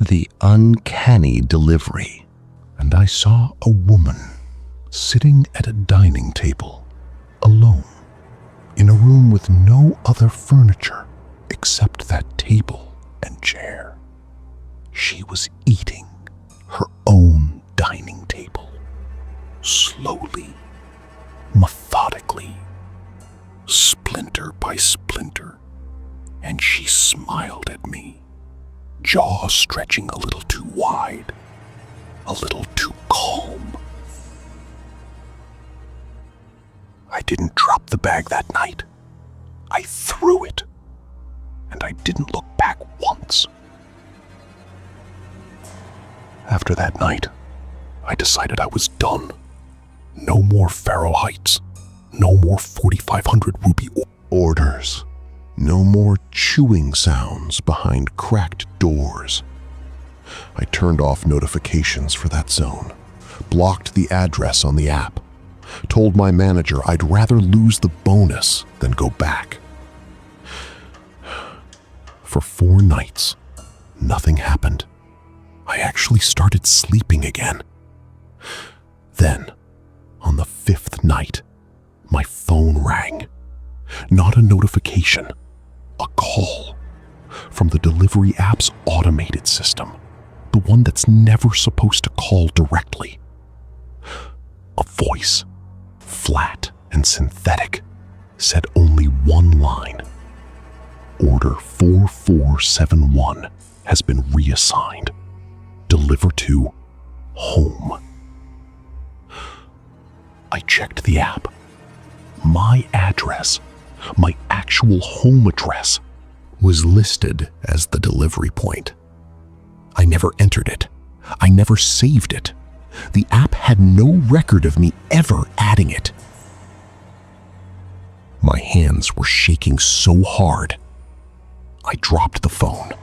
The Uncanny Delivery. And I saw a woman sitting at a dining table, alone, in a room with no other furniture except that table and chair. She was eating her own dining table, slowly, methodically, splinter by splinter, and she smiled at me, jaw stretching a little too wide, a little too calm. I didn't drop the bag that night. I threw it, and I didn't look back once. After that night, I decided I was done. No more Faro Heights. No more 4,500 rupee orders. No more chewing sounds behind cracked doors. I turned off notifications for that zone, blocked the address on the app, told my manager I'd rather lose the bonus than go back. For 4 nights, nothing happened. I actually started sleeping again. Then, on the 5th night, my phone rang. Not a notification, a call from the delivery app's automated system, the one that's never supposed to call directly. A voice, flat and synthetic, said only one line. Order 4471 has been reassigned. Deliver to home. I checked the app. My address, my actual home address, was listed as the delivery point. I never entered it. I never saved it. The app had no record of me ever adding it. My hands were shaking so hard, I dropped the phone.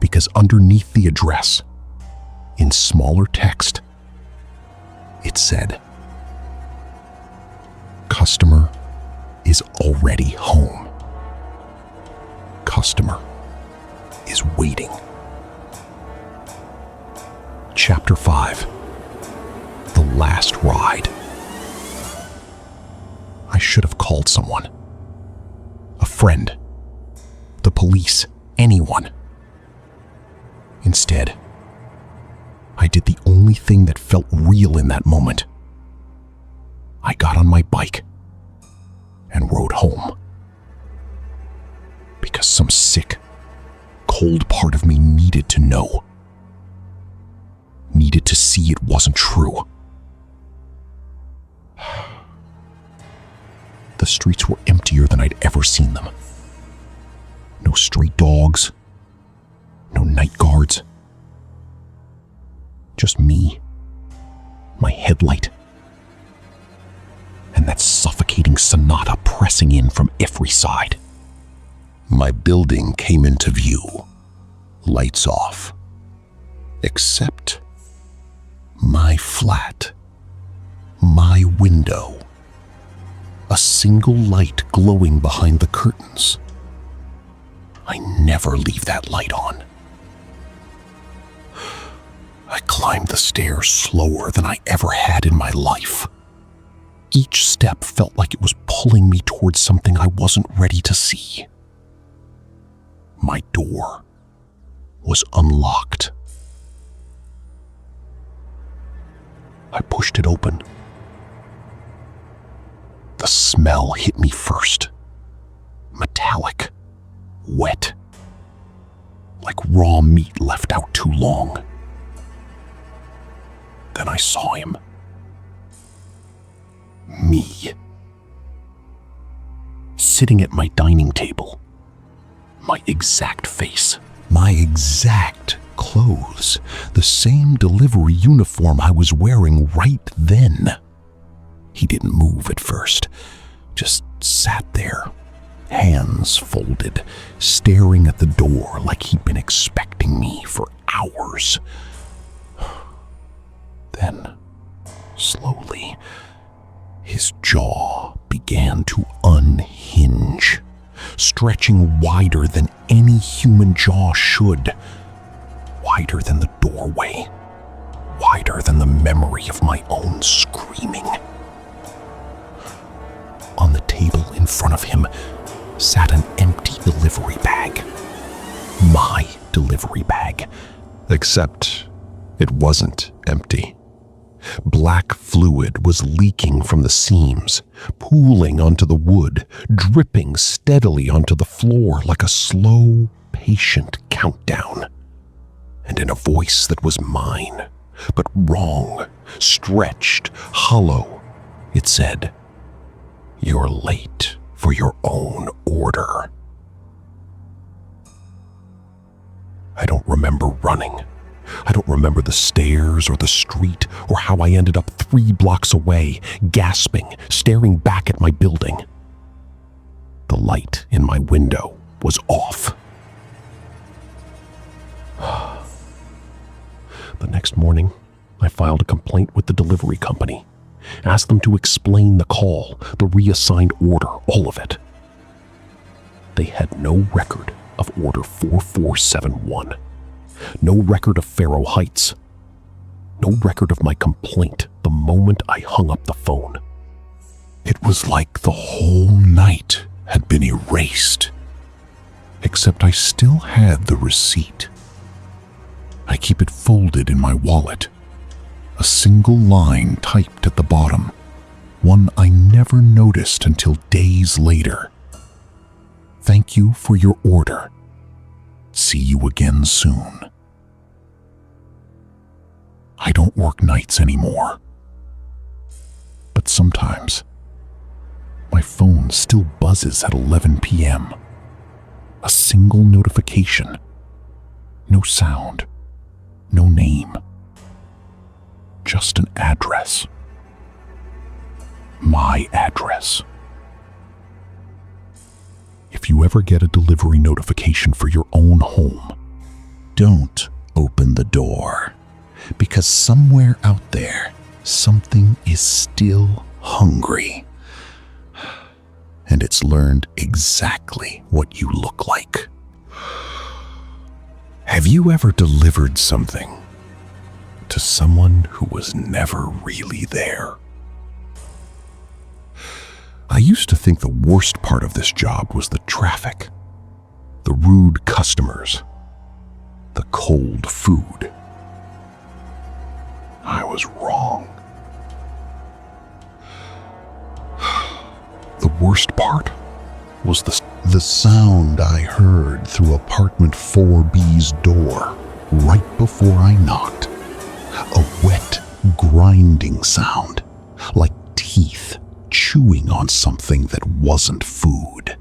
Because underneath the address, in smaller text, it said, "Customer is already home. Customer is waiting." Chapter 5. The Last Ride. I should have called someone. A friend. The police. Anyone. Instead, I did the only thing that felt real in that moment. I got on my bike and rode home. Because some sick, cold part of me needed to know. Needed to see it wasn't true. The streets were emptier than I'd ever seen them. No stray dogs. No night guards. Just me, my headlight, and that suffocating sonata pressing in from every side. My building came into view, lights off, except my flat, my window, a single light glowing behind the curtains. I never leave that light on. I climbed the stairs slower than I ever had in my life. Each step felt like it was pulling me towards something I wasn't ready to see. My door was unlocked. I pushed it open. The smell hit me first. Metallic, wet, like raw meat left out too long. Then I saw him. Me. Sitting at my dining table. My exact face. My exact clothes. The same delivery uniform I was wearing right then. He didn't move at first. Just sat there, hands folded, staring at the door like he'd been expecting me for hours. Then, slowly, his jaw began to unhinge, stretching wider than any human jaw should, wider than the doorway, wider than the memory of my own screaming. On the table in front of him sat an empty delivery bag. My delivery bag. Except it wasn't empty. Black fluid was leaking from the seams, pooling onto the wood, dripping steadily onto the floor like a slow, patient countdown. And in a voice that was mine, but wrong, stretched, hollow, it said, "You're late for your own order." I don't remember running. I don't remember the stairs or the street or how I ended up 3 blocks away, gasping, staring back at my building. The light in my window was off. The next morning, I filed a complaint with the delivery company, asked them to explain the call, the reassigned order, all of it. They had no record of Order 4471, no record of Faro Heights, no record of my complaint the moment I hung up the phone. It was like the whole night had been erased, except I still had the receipt. I keep it folded in my wallet, a single line typed at the bottom, one I never noticed until days later. "Thank you for your order. See you again soon." I don't work nights anymore, but sometimes my phone still buzzes at 11 p.m. A single notification, no sound, no name, just an address. My address. If you ever get a delivery notification for your own home, don't open the door, because somewhere out there, something is still hungry. And it's learned exactly what you look like. Have you ever delivered something to someone who was never really there? I used to think the worst part of this job was the traffic, the rude customers, the cold food. I was wrong. The worst part was the sound I heard through apartment 4B's door right before I knocked. A wet, grinding sound, like teeth chewing on something that wasn't food.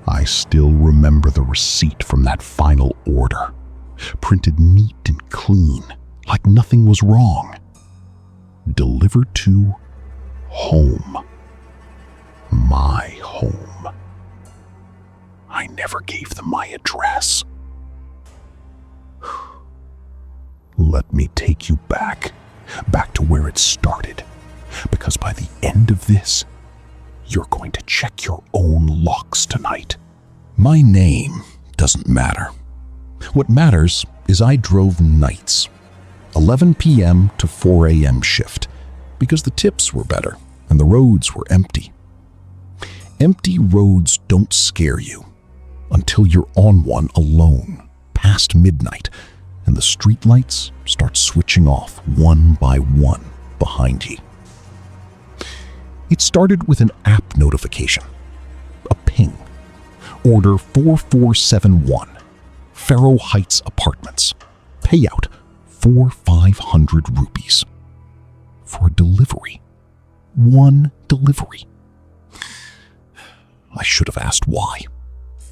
I still remember the receipt from that final order, printed neat and clean, like nothing was wrong. Delivered to home. My home. I never gave them my address. Let me take you back to where it started, because by the end of this, you're going to check your own locks tonight. My name doesn't matter. What matters is I drove nights, 11 p.m. to 4 a.m. shift, because the tips were better and the roads were empty. Empty roads don't scare you until you're on one alone past midnight and the streetlights start switching off one by one behind you. It started with an app notification, a ping. Order 4471, Faro Heights Apartments. Payout 4,500 rupees. For a delivery. One delivery. I should have asked why.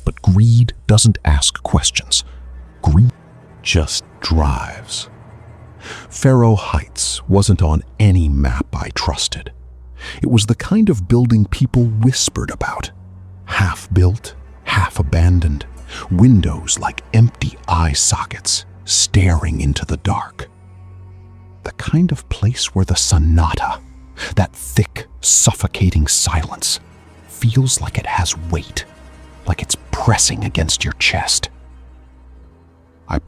But greed doesn't ask questions. Greed just drives. Faro Heights wasn't on any map I trusted. It was the kind of building people whispered about. Half-built, half-abandoned, windows like empty eye sockets staring into the dark. The kind of place where the sonata, that thick, suffocating silence, feels like it has weight, like it's pressing against your chest.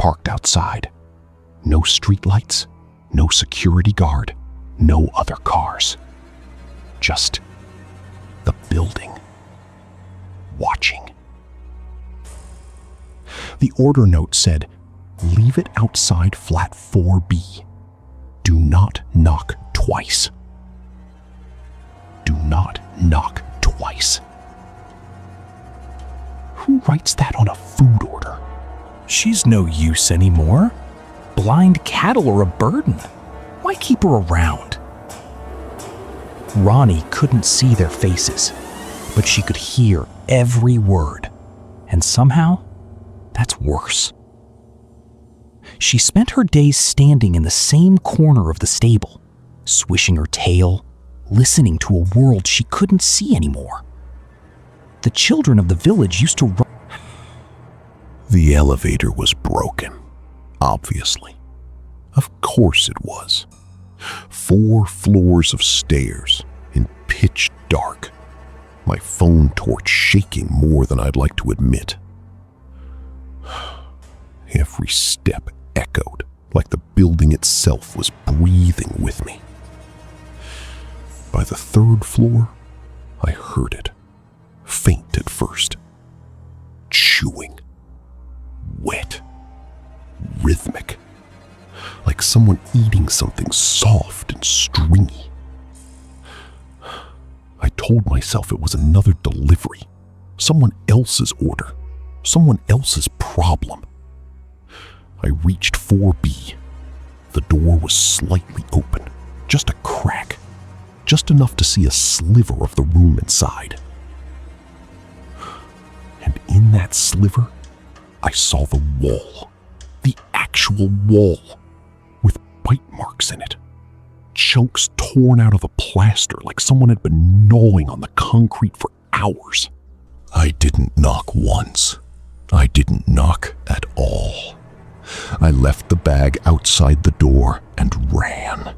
parked outside. No streetlights, no security guard, no other cars. Just the building, watching. The order note said, "Leave it outside flat 4B. Do not knock twice." Do not knock twice. Who writes that on a food order? She's no use anymore. Blind cattle are a burden. Why keep her around? Ronnie couldn't see their faces, but she could hear every word. And somehow, that's worse. She spent her days standing in the same corner of the stable, swishing her tail, listening to a world she couldn't see anymore. The children of the village used to run. The elevator was broken, obviously. Of course it was. 4 floors of stairs in pitch dark, my phone torch shaking more than I'd like to admit. Every step echoed like the building itself was breathing with me. By the 3rd floor, I heard it, faint at first, chewing, wet, rhythmic, like someone eating something soft and stringy. I told myself it was another delivery, someone else's order, someone else's problem. I reached 4B. The door was slightly open, just a crack, just enough to see a sliver of the room inside. And in that sliver, I saw the wall, the actual wall, with bite marks in it, chunks torn out of the plaster like someone had been gnawing on the concrete for hours. I didn't knock once. I didn't knock at all. I left the bag outside the door and ran.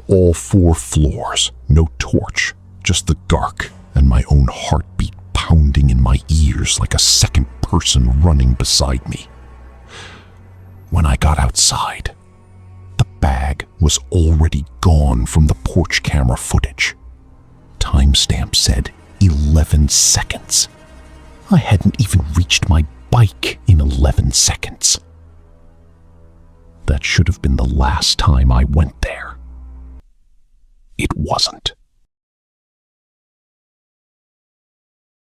All 4 floors, no torch, just the dark and my own heartbeat pounding in my ears like a second person running beside me. When I got outside, the bag was already gone from the porch camera footage. Timestamp said 11 seconds. I hadn't even reached my bike in 11 seconds. That should have been the last time I went there. It wasn't.